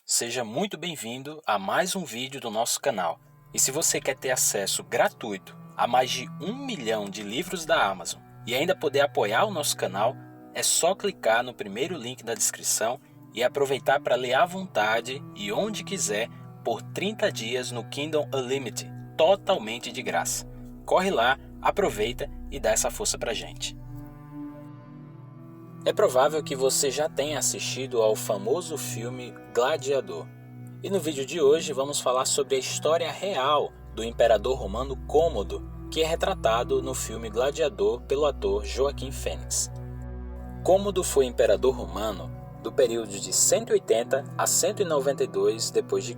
Seja muito bem-vindo a mais um vídeo do nosso canal. E se você quer ter acesso gratuito a mais de 1 milhão de livros da Amazon e ainda poder apoiar o nosso canal, é só clicar no primeiro link da descrição e aproveitar para ler à vontade e onde quiser por 30 dias no Kindle Unlimited, totalmente de graça. Corre lá, aproveita e dá essa força pra gente. É provável que você já tenha assistido ao famoso filme Gladiador. E no vídeo de hoje vamos falar sobre a história real do imperador romano Cômodo, que é retratado no filme Gladiador pelo ator Joaquim Fênix. Cômodo foi imperador romano do período de 180 a 192 d.C.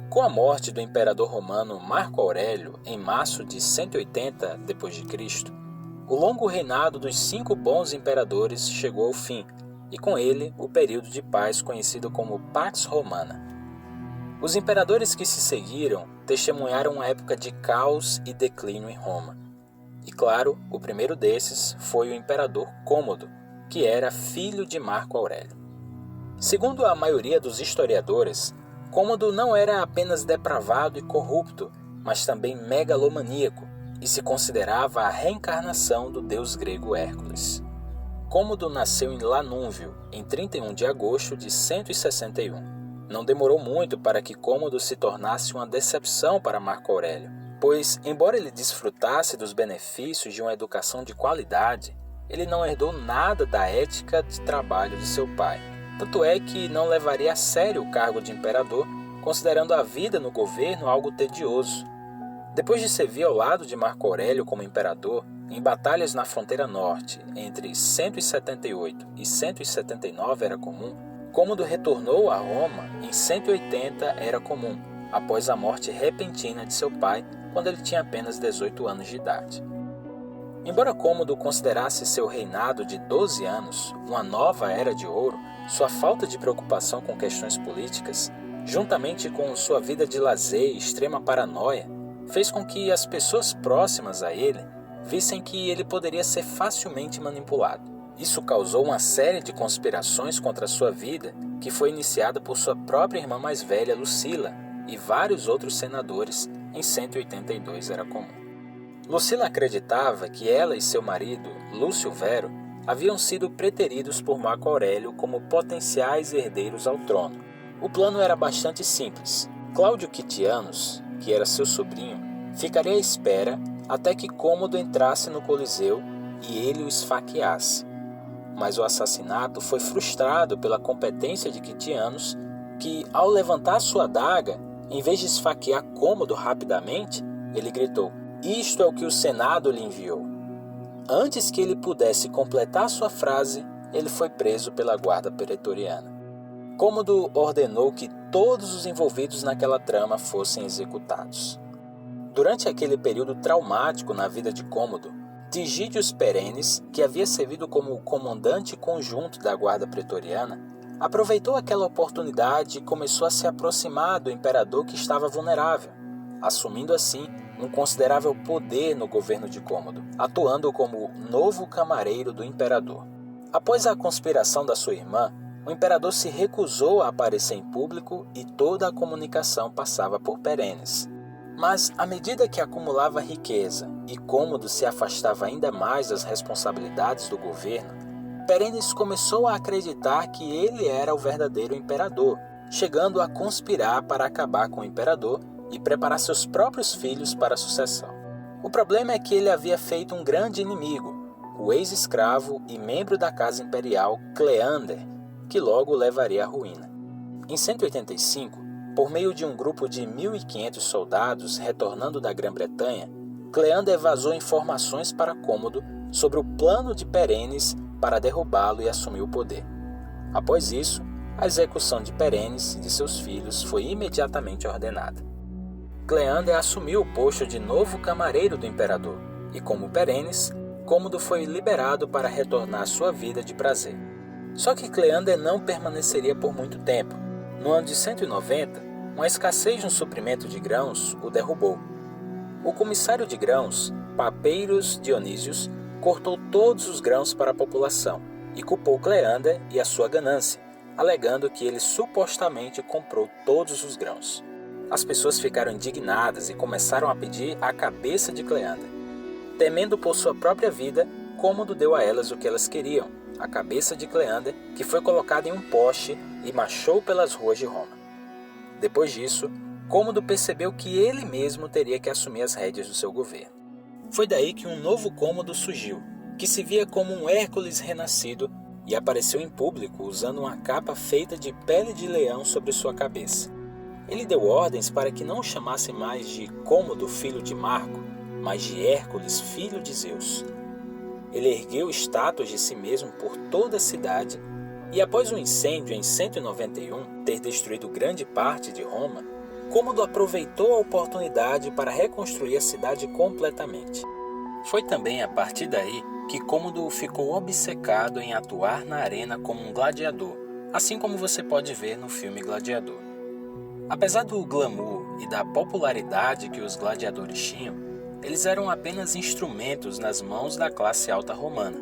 Com a morte do imperador romano Marco Aurélio em março de 180 d.C., o longo reinado dos 5 bons imperadores chegou ao fim, e com ele o período de paz conhecido como Pax Romana. Os imperadores que se seguiram testemunharam uma época de caos e declínio em Roma. E claro, o primeiro desses foi o imperador Cômodo, que era filho de Marco Aurélio. Segundo a maioria dos historiadores, Cômodo não era apenas depravado e corrupto, mas também megalomaníaco, e se considerava a reencarnação do deus grego Hércules. Cômodo nasceu em Lanúvio, em 31 de agosto de 161. Não demorou muito para que Cômodo se tornasse uma decepção para Marco Aurélio, pois, embora ele desfrutasse dos benefícios de uma educação de qualidade, ele não herdou nada da ética de trabalho de seu pai. Tanto é que não levaria a sério o cargo de imperador, considerando a vida no governo algo tedioso. Depois de servir ao lado de Marco Aurélio como imperador, em batalhas na fronteira norte, entre 178 e 179 era comum, Cômodo retornou a Roma em 180 era comum, após a morte repentina de seu pai, quando ele tinha apenas 18 anos de idade. Embora Cômodo considerasse seu reinado de 12 anos uma nova era de ouro, sua falta de preocupação com questões políticas, juntamente com sua vida de lazer e extrema paranoia, fez com que as pessoas próximas a ele vissem que ele poderia ser facilmente manipulado. Isso causou uma série de conspirações contra sua vida, que foi iniciada por sua própria irmã mais velha, Lucila, e vários outros senadores em 182 era comum. Lucila acreditava que ela e seu marido, Lúcio Vero, haviam sido preteridos por Marco Aurélio como potenciais herdeiros ao trono. O plano era bastante simples. Cláudio Quitianus, que era seu sobrinho, ficaria à espera até que Cômodo entrasse no Coliseu e ele o esfaqueasse. Mas o assassinato foi frustrado pela competência de Quitianus, que, ao levantar sua adaga, em vez de esfaquear Cômodo rapidamente, ele gritou: "Isto é o que o Senado lhe enviou." Antes que ele pudesse completar sua frase, ele foi preso pela guarda pretoriana. Cômodo ordenou que todos os envolvidos naquela trama fossem executados. Durante aquele período traumático na vida de Cômodo, Tigídius Perennis, que havia servido como comandante conjunto da guarda pretoriana, aproveitou aquela oportunidade e começou a se aproximar do imperador que estava vulnerável, assumindo assim um considerável poder no governo de Cômodo, atuando como novo camareiro do imperador. Após a conspiração da sua irmã, o imperador se recusou a aparecer em público e toda a comunicação passava por Perennis. Mas, à medida que acumulava riqueza e Cômodo se afastava ainda mais das responsabilidades do governo, Perennis começou a acreditar que ele era o verdadeiro imperador, chegando a conspirar para acabar com o imperador e preparar seus próprios filhos para a sucessão. O problema é que ele havia feito um grande inimigo, o ex-escravo e membro da casa imperial Cleander, que logo levaria à ruína. Em 185, por meio de um grupo de 1.500 soldados retornando da Grã-Bretanha, Cleander vazou informações para Cômodo sobre o plano de Perennis para derrubá-lo e assumir o poder. Após isso, a execução de Perennis e de seus filhos foi imediatamente ordenada. Cleander assumiu o posto de novo camareiro do imperador, e como Perennis, Cômodo foi liberado para retornar à sua vida de prazer. Só que Cleander não permaneceria por muito tempo. No ano de 190, uma escassez no suprimento de grãos o derrubou. O comissário de grãos, Papeiros Dionísios, cortou todos os grãos para a população e culpou Cleander e a sua ganância, alegando que ele supostamente comprou todos os grãos. As pessoas ficaram indignadas e começaram a pedir a cabeça de Cleandra. Temendo por sua própria vida, Cômodo deu a elas o que elas queriam, a cabeça de Cleandra, que foi colocada em um poste e marchou pelas ruas de Roma. Depois disso, Cômodo percebeu que ele mesmo teria que assumir as rédeas do seu governo. Foi daí que um novo Cômodo surgiu, que se via como um Hércules renascido e apareceu em público usando uma capa feita de pele de leão sobre sua cabeça. Ele deu ordens para que não o chamassem mais de Cômodo, filho de Marco, mas de Hércules, filho de Zeus. Ele ergueu estátuas de si mesmo por toda a cidade e, após um incêndio em 191 ter destruído grande parte de Roma, Cômodo aproveitou a oportunidade para reconstruir a cidade completamente. Foi também a partir daí que Cômodo ficou obcecado em atuar na arena como um gladiador, assim como você pode ver no filme Gladiador. Apesar do glamour e da popularidade que os gladiadores tinham, eles eram apenas instrumentos nas mãos da classe alta romana.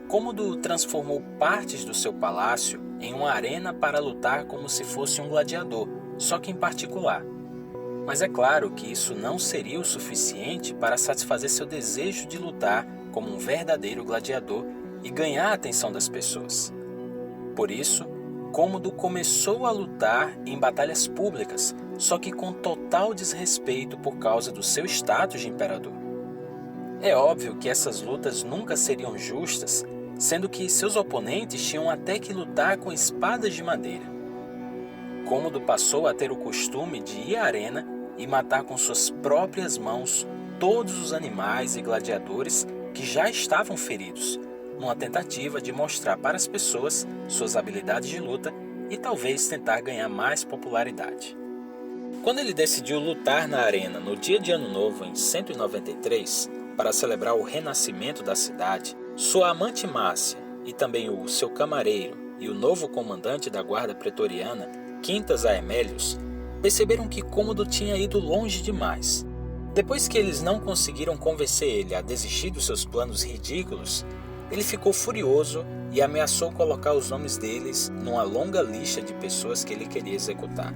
Cômodo transformou partes do seu palácio em uma arena para lutar como se fosse um gladiador, só que em particular. Mas é claro que isso não seria o suficiente para satisfazer seu desejo de lutar como um verdadeiro gladiador e ganhar a atenção das pessoas. Por isso, Cômodo começou a lutar em batalhas públicas, só que com total desrespeito por causa do seu status de imperador. É óbvio que essas lutas nunca seriam justas, sendo que seus oponentes tinham até que lutar com espadas de madeira. Cômodo passou a ter o costume de ir à arena e matar com suas próprias mãos todos os animais e gladiadores que já estavam feridos, numa tentativa de mostrar para as pessoas suas habilidades de luta e talvez tentar ganhar mais popularidade. Quando ele decidiu lutar na arena no dia de Ano Novo em 193, para celebrar o renascimento da cidade, sua amante Márcia e também o seu camareiro e o novo comandante da guarda pretoriana, Quintas Aemelius, perceberam que Cômodo tinha ido longe demais. Depois que eles não conseguiram convencer ele a desistir dos seus planos ridículos, ele ficou furioso e ameaçou colocar os nomes deles numa longa lista de pessoas que ele queria executar.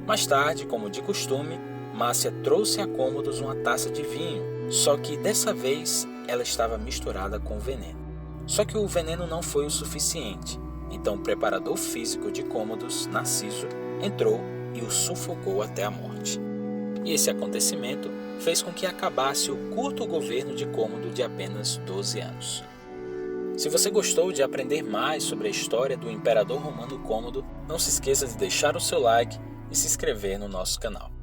Mais tarde, como de costume, Márcia trouxe a Cômodo uma taça de vinho, só que dessa vez ela estava misturada com veneno. Só que o veneno não foi o suficiente, então o preparador físico de Cômodo, Narciso, entrou e o sufocou até a morte. E esse acontecimento fez com que acabasse o curto governo de Cômodo de apenas 12 anos. Se você gostou de aprender mais sobre a história do imperador romano Cômodo, não se esqueça de deixar o seu like e se inscrever no nosso canal.